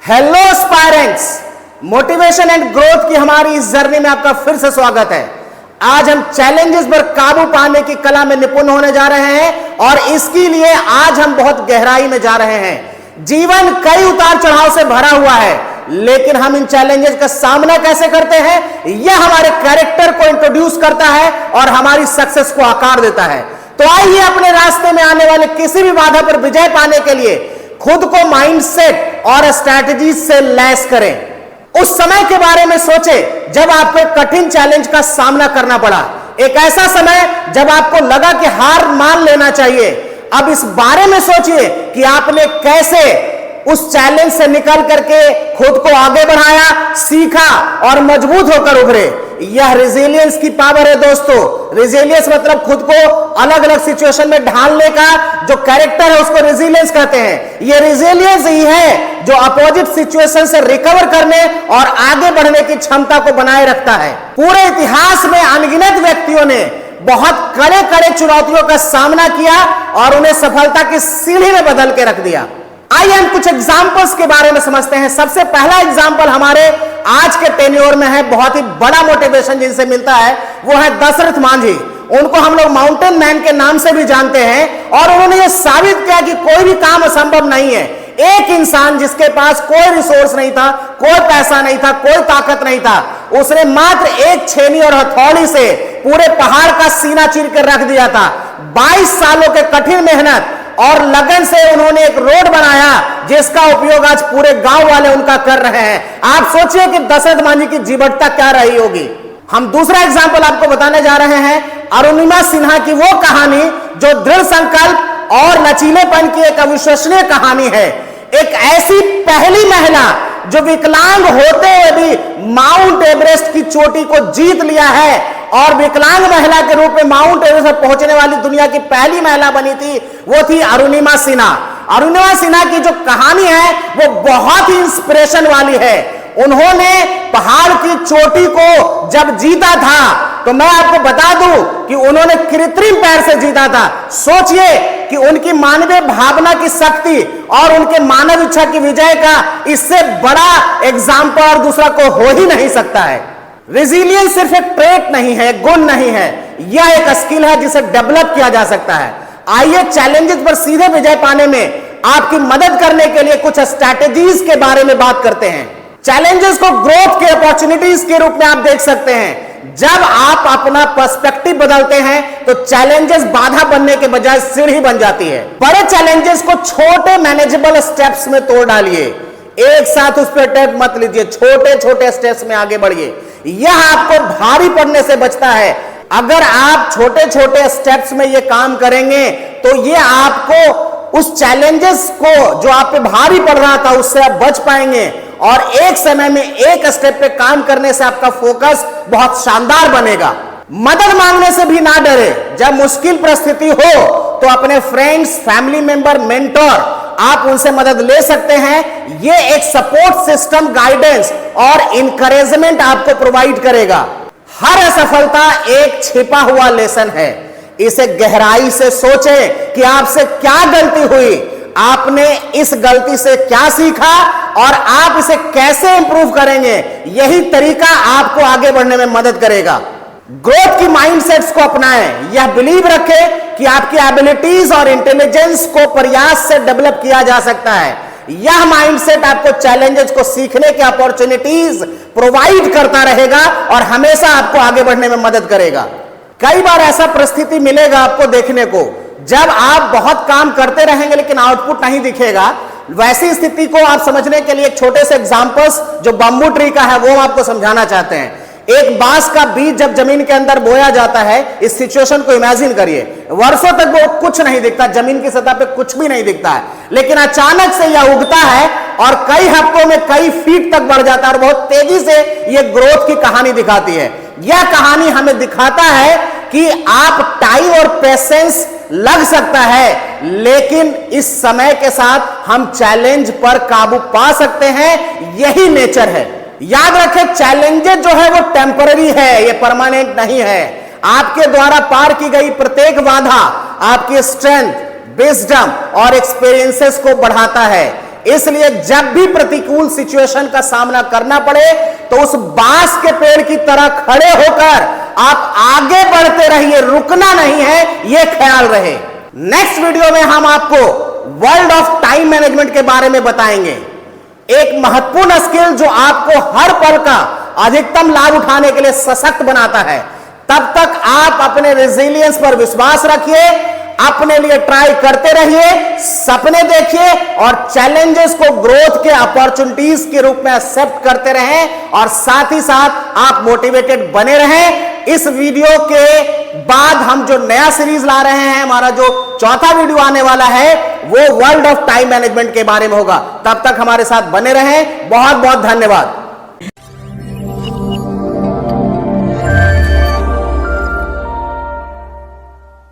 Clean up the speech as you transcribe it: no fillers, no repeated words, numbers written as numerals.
Hello aspirants, motivation and growth की हमारी इस जर्नी में आपका फिर से स्वागत है। आज हम चैलेंजेस पर काबू पाने की कला में निपुण होने जा रहे हैं और इसके लिए आज हम बहुत गहराई में जा रहे हैं। जीवन कई उतार चढ़ाव से भरा हुआ है, लेकिन हम इन चैलेंजेस का सामना कैसे करते हैं यह हमारे कैरेक्टर को इंट्रोड्यूस करता है और हमारी सक्सेस को आकार देता है। तो आइए अपने रास्ते में आने वाले किसी भी बाधा पर विजय पाने के लिए खुद को माइंडसेट और स्ट्रैटेजी से लैस करें। उस समय के बारे में सोचें जब आपको एक कठिन चैलेंज का सामना करना पड़ा, एक ऐसा समय जब आपको लगा कि हार मान लेना चाहिए। अब इस बारे में सोचिए कि आपने कैसे उस चैलेंज से निकल करके खुद को आगे बढ़ाया, सीखा और मजबूत होकर उभरे। यह रेजिलियंस की पावर है दोस्तों। रेजिलियंस मतलब खुद को अलग अलग सिचुएशन में ढालने का जो कैरेक्टर है उसको रेजिलियंस कहते हैं। यह रेजिलियंस ही है जो अपोजिट सिचुएशन से रिकवर करने और आगे बढ़ने की क्षमता को बनाए रखता है। पूरे इतिहास में अनगिनत व्यक्तियों ने बहुत कड़े कड़े चुनौतियों का सामना किया और उन्हें सफलता की सीढ़ी में बदल के रख दिया। आइए हम कुछ एग्जाम्पल्स के बारे में समझते हैं। सबसे पहला एग्जाम्पल हमारे आज के टेन्योर में है, बहुत ही बड़ा मोटिवेशन जिनसे मिलता है वो है दशरथ मांझी। उनको हम लोग माउंटेन मैन के नाम से भी जानते हैं और उन्होंने ये साबित किया कि कोई भी काम असंभव नहीं है। एक इंसान जिसके पास कोई रिसोर्स नहीं था, कोई पैसा नहीं था, कोई ताकत नहीं था, उसने मात्र एक छेनी और हथौड़ी से पूरे पहाड़ का सीना चीर कर रख दिया था। 22 सालों के कठिन मेहनत और लगन से उन्होंने एक रोड बनाया जिसका उपयोग आज पूरे गांव वाले उनका कर रहे हैं। आप सोचिए कि दशरथ मांझी की जीवटता क्या रही होगी। हम दूसरा एग्जाम्पल आपको बताने जा रहे हैं, अरुणिमा सिन्हा की वो कहानी जो दृढ़ संकल्प और लचीलेपन की एक अविश्वसनीय कहानी है। एक ऐसी पहली महिला जो विकलांग होते हुए भी माउंट एवरेस्ट की चोटी को जीत लिया है और विकलांग महिला के रूप में माउंट एवरेस्ट पर पहुंचने वाली दुनिया की पहली महिला बनी थी, वो थी अरुणिमा सिन्हा। अरुणिमा सिन्हा की जो कहानी है वो बहुत ही इंस्पिरेशन वाली है। उन्होंने पहाड़ की चोटी को जब जीता था तो मैं आपको बता दूं कि उन्होंने कृत्रिम पैर से जीता था। सोचिए कि उनकी मानवीय भावना की शक्ति और उनके मानव इच्छा की विजय का इससे बड़ा एग्जाम्पल और दूसरा को हो ही नहीं सकता है। रेजिलियंस सिर्फ एक ट्रेट नहीं है, एक गुण नहीं है, यह एक स्किल है जिसे डेवलप किया जा सकता है। आइए चैलेंजेस पर सीधे विजय पाने में आपकी मदद करने के लिए कुछ स्ट्रैटेजीज के बारे में बात करते हैं। चैलेंजेस को ग्रोथ के अपॉर्चुनिटीज के रूप में आप देख सकते हैं। जब आप अपना पर्सपेक्टिव बदलते हैं तो चैलेंजेस बाधा बनने के बजाय सीढ़ी बन जाती है। बड़े चैलेंजेस को छोटे मैनेजेबल स्टेप्स में तोड़ डालिए। एक साथ उस पर अटैक मत लीजिए, छोटे छोटे स्टेप्स में आगे बढ़िए। यह आपको भारी पड़ने से बचता है। अगर आप छोटे छोटे स्टेप्स में यह काम करेंगे तो यह आपको उस चैलेंजेस को जो आप पे भारी पड़ रहा था उससे आप बच पाएंगे और एक समय में एक स्टेप पे काम करने से आपका फोकस बहुत शानदार बनेगा। मदद मांगने से भी ना डरे। जब मुश्किल परिस्थिति हो तो अपने फ्रेंड्स, फैमिली मेंबर, मेंटोर आप उनसे मदद ले सकते हैं। ये एक सपोर्ट सिस्टम, गाइडेंस और इंकरेजमेंट आपको प्रोवाइड करेगा। हर असफलता एक छिपा हुआ लेसन है। इसे गहराई से सोचें कि आपसे क्या गलती हुई, आपने इस गलती से क्या सीखा और आप इसे कैसे इंप्रूव करेंगे। यही तरीका आपको आगे बढ़ने में मदद करेगा। ग्रोथ की माइंडसेट्स को अपनाएं। यह बिलीव रखें कि आपकी एबिलिटीज और इंटेलिजेंस को प्रयास से डेवलप किया जा सकता है। यह माइंडसेट आपको चैलेंजेस को सीखने की अपॉर्चुनिटीज प्रोवाइड करता रहेगा और हमेशा आपको आगे बढ़ने में मदद करेगा। कई बार ऐसा परिस्थिति मिलेगा आपको देखने को जब आप बहुत काम करते रहेंगे लेकिन आउटपुट नहीं दिखेगा। वैसी स्थिति को आप समझने के लिए एक छोटे से एग्जांपल्स जो बम्बू ट्री का है वो हम आपको समझाना चाहते हैं। एक बांस का बीज जब जमीन के अंदर बोया जाता है, इस सिचुएशन को इमेजिन करिए। वर्षों तक वो कुछ नहीं दिखता, जमीन की सतह पे कुछ भी नहीं दिखता है, लेकिन अचानक से यह उगता है और कई हफ्तों में कई फीट तक बढ़ जाता है और बहुत तेजी से यह ग्रोथ की कहानी दिखाती है। यह कहानी हमें दिखाता है कि आप टाइम और पेशेंस लग सकता है, लेकिन इस समय के साथ हम चैलेंज पर काबू पा सकते हैं। यही नेचर है। याद रखें, चैलेंजेस जो है वो टेम्पररी है, ये परमानेंट नहीं है। आपके द्वारा पार की गई प्रत्येक बाधा आपकी स्ट्रेंथ, विजडम और एक्सपीरियंसेस को बढ़ाता है। इसलिए जब भी प्रतिकूल सिचुएशन का सामना करना पड़े तो उस बांस के पेड़ की तरह खड़े होकर आप आगे बढ़ते रहिए, रुकना नहीं है, यह ख्याल रहे। नेक्स्ट वीडियो में हम आपको वर्ल्ड ऑफ टाइम मैनेजमेंट के बारे में बताएंगे, एक महत्वपूर्ण स्किल जो आपको हर पल का अधिकतम लाभ उठाने के लिए सशक्त बनाता है। तब तक आप अपने रेजिलियंस पर विश्वास रखिए, अपने लिए ट्राई करते रहिए, सपने देखिए और चैलेंजेस को ग्रोथ के अपॉर्चुनिटीज के रूप में एक्सेप्ट करते रहें और साथ ही साथ आप मोटिवेटेड बने रहें। इस वीडियो के बाद हम जो नया सीरीज ला रहे हैं, हमारा जो चौथा वीडियो आने वाला है वो वर्ल्ड ऑफ टाइम मैनेजमेंट के बारे में होगा। तब तक हमारे साथ बने रहें। बहुत बहुत धन्यवाद।